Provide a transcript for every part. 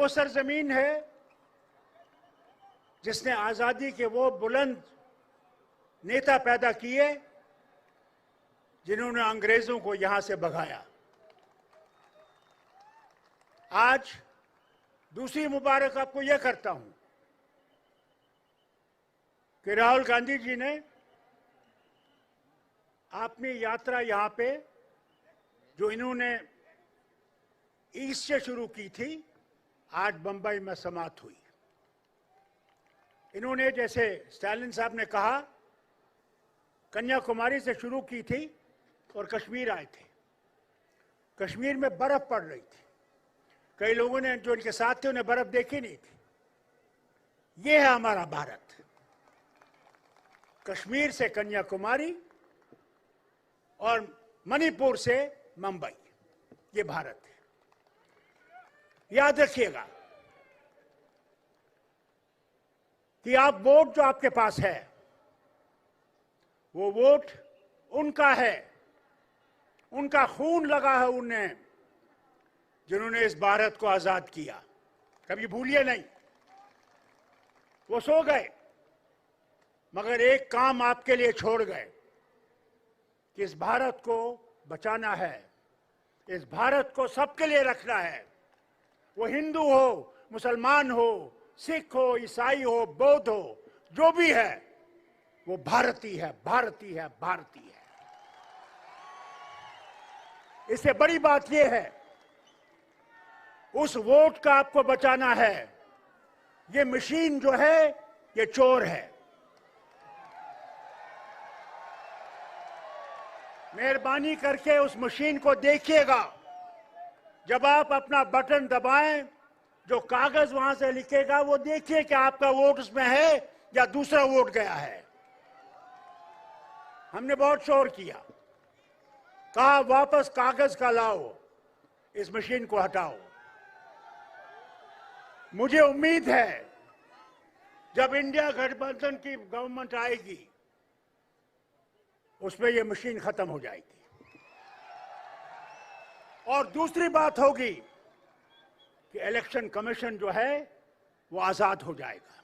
वो सरजमीन है जिसने आजादी के वो बुलंद नेता पैदा किए जिन्होंने अंग्रेजों को यहां से भगाया। आज दूसरी मुबारक आपको यह करता हूं कि राहुल गांधी जी ने अपनी यात्रा यहां पे जो इन्होंने ईस्ट से शुरू की थी, आज बंबई में समाप्त हुई। इन्होंने, जैसे स्टालिन साहब ने कहा, कन्याकुमारी से शुरू की थी और कश्मीर आए थे। कश्मीर में बर्फ पड़ रही थी, कई लोगों ने जो इनके साथ थे उन्हें बर्फ देखी नहीं थी। ये है हमारा भारत, कश्मीर से कन्याकुमारी और मणिपुर से मुंबई, ये भारत है। याद रखिएगा कि आप वोट जो आपके पास है वो वोट उनका है, उनका खून लगा है उन्हें जिन्होंने इस भारत को आजाद किया। कभी भूलिए नहीं, वो सो गए मगर एक काम आपके लिए छोड़ गए कि इस भारत को बचाना है, इस भारत को सबके लिए रखना है। वो हिंदू हो, मुसलमान हो, सिख हो, ईसाई हो, बौद्ध हो, जो भी है वो भारतीय है, भारतीय है, भारतीय है। इससे बड़ी बात यह है, उस वोट का आपको बचाना है। ये मशीन जो है ये चोर है। मेहरबानी करके उस मशीन को देखिएगा। जब आप अपना बटन दबाएं, जो कागज वहां से लिखेगा वो देखिए कि आपका वोट उसमें है या दूसरा वोट गया है। हमने बहुत शोर किया, कहा वापस कागज का लाओ, इस मशीन को हटाओ। मुझे उम्मीद है जब इंडिया गठबंधन की गवर्नमेंट आएगी उसमें यह मशीन खत्म हो जाएगी। और दूसरी बात होगी कि इलेक्शन कमीशन जो है वो आजाद हो जाएगा,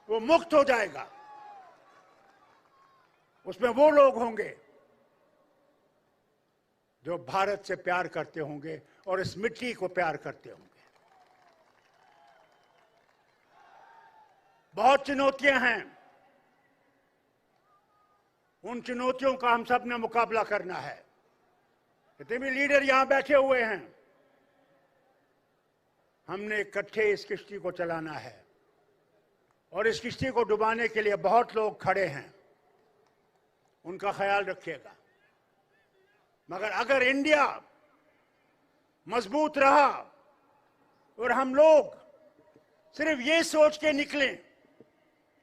वो मुक्त हो जाएगा। उसमें वो लोग होंगे जो भारत से प्यार करते होंगे और इस मिट्टी को प्यार करते होंगे। बहुत चुनौतियां हैं, उन चुनौतियों का हम सब ने मुकाबला करना है। जितने भी लीडर यहां बैठे हुए हैं, हमने इकट्ठे इस किश्ती को चलाना है और इस किश्ती को डुबाने के लिए बहुत लोग खड़े हैं, उनका ख्याल रखिएगा। मगर अगर इंडिया मजबूत रहा और हम लोग सिर्फ ये सोच के निकलें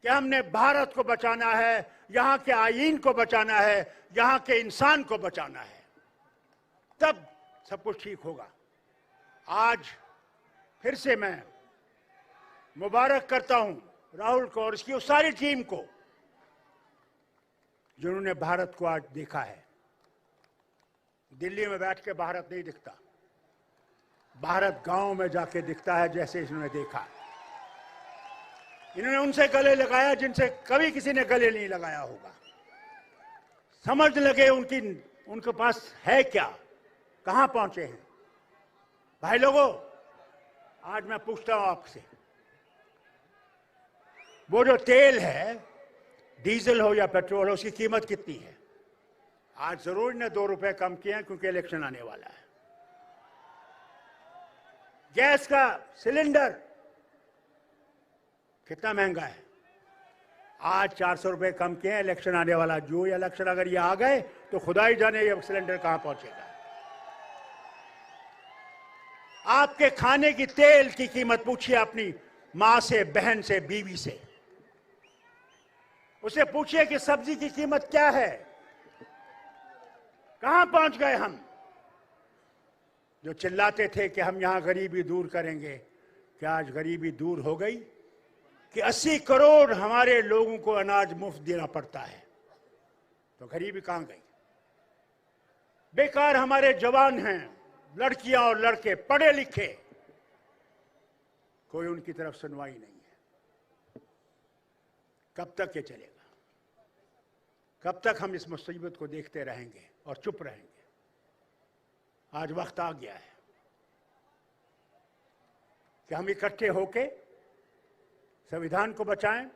कि हमने भारत को बचाना है, यहां के आईन को बचाना है, यहां के इंसान को बचाना है, तब सब कुछ ठीक होगा। आज फिर से मैं मुबारक करता हूं राहुल को और उसकी उस सारी टीम को जिन्होंने भारत को आज देखा है। दिल्ली में बैठ के भारत नहीं दिखता, भारत गांव में जाके दिखता है, जैसे इन्होंने देखा। इन्होंने उनसे गले लगाया जिनसे कभी किसी ने गले नहीं लगाया होगा। समझ लगे उनके पास है क्या, कहां पहुंचे हैं। भाई लोगों, आज मैं पूछता हूं आपसे, वो जो तेल है, डीजल हो या पेट्रोल हो, उसकी कीमत कितनी है? आज जरूर ने 2 रुपए कम किए हैं क्योंकि इलेक्शन आने वाला है। गैस का सिलेंडर कितना महंगा है? आज 400 रुपए कम किए हैं, इलेक्शन आने वाला। जो ये इलेक्शन अगर ये आ गए तो खुदा ही जाने ये सिलेंडर कहां पहुंचेगा। आपके खाने की तेल की कीमत पूछिए अपनी मां से, बहन से, बीवी से। उसे पूछिए कि सब्जी की कीमत क्या है, कहां पहुंच गए हम। जो चिल्लाते थे कि हम यहां गरीबी दूर करेंगे, क्या आज गरीबी दूर हो गई कि 80 करोड़ हमारे लोगों को अनाज मुफ्त देना पड़ता है? तो गरीबी कहां गई? बेकार हमारे जवान हैं, लड़कियां और लड़के पढ़े लिखे, कोई उनकी तरफ सुनवाई नहीं है। कब तक ये चलेगा? कब तक हम इस मुसीबत को देखते रहेंगे और चुप रहेंगे? आज वक्त आ गया है कि हम इकट्ठे होके संविधान को बचाएं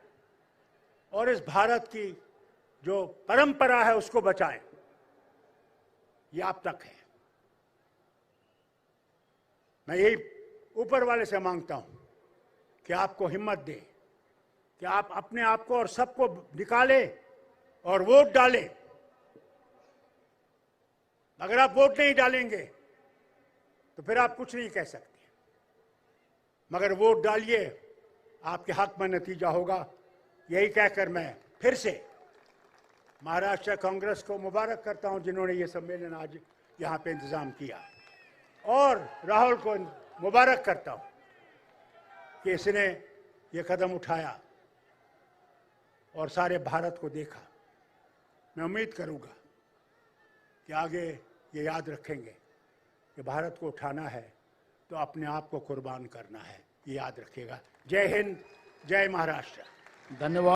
और इस भारत की जो परंपरा है उसको बचाएं। ये आप तक है। मैं यही ऊपर वाले से मांगता हूं कि आपको हिम्मत दे कि आप अपने आप को और सबको निकाले और वोट डालें। अगर आप वोट नहीं डालेंगे तो फिर आप कुछ नहीं कह सकते, मगर वोट डालिए, आपके हक में नतीजा होगा। यही कहकर मैं फिर से महाराष्ट्र कांग्रेस को मुबारक करता हूं जिन्होंने ये सम्मेलन आज यहां पे इंतजाम किया, और राहुल को मुबारक करता हूं कि इसने ये कदम उठाया और सारे भारत को देखा। मैं उम्मीद करूंगा कि आगे ये याद रखेंगे कि भारत को उठाना है तो अपने आप को कुर्बान करना है। ये याद रखिएगा। जय हिंद, जय महाराष्ट्र। धन्यवाद।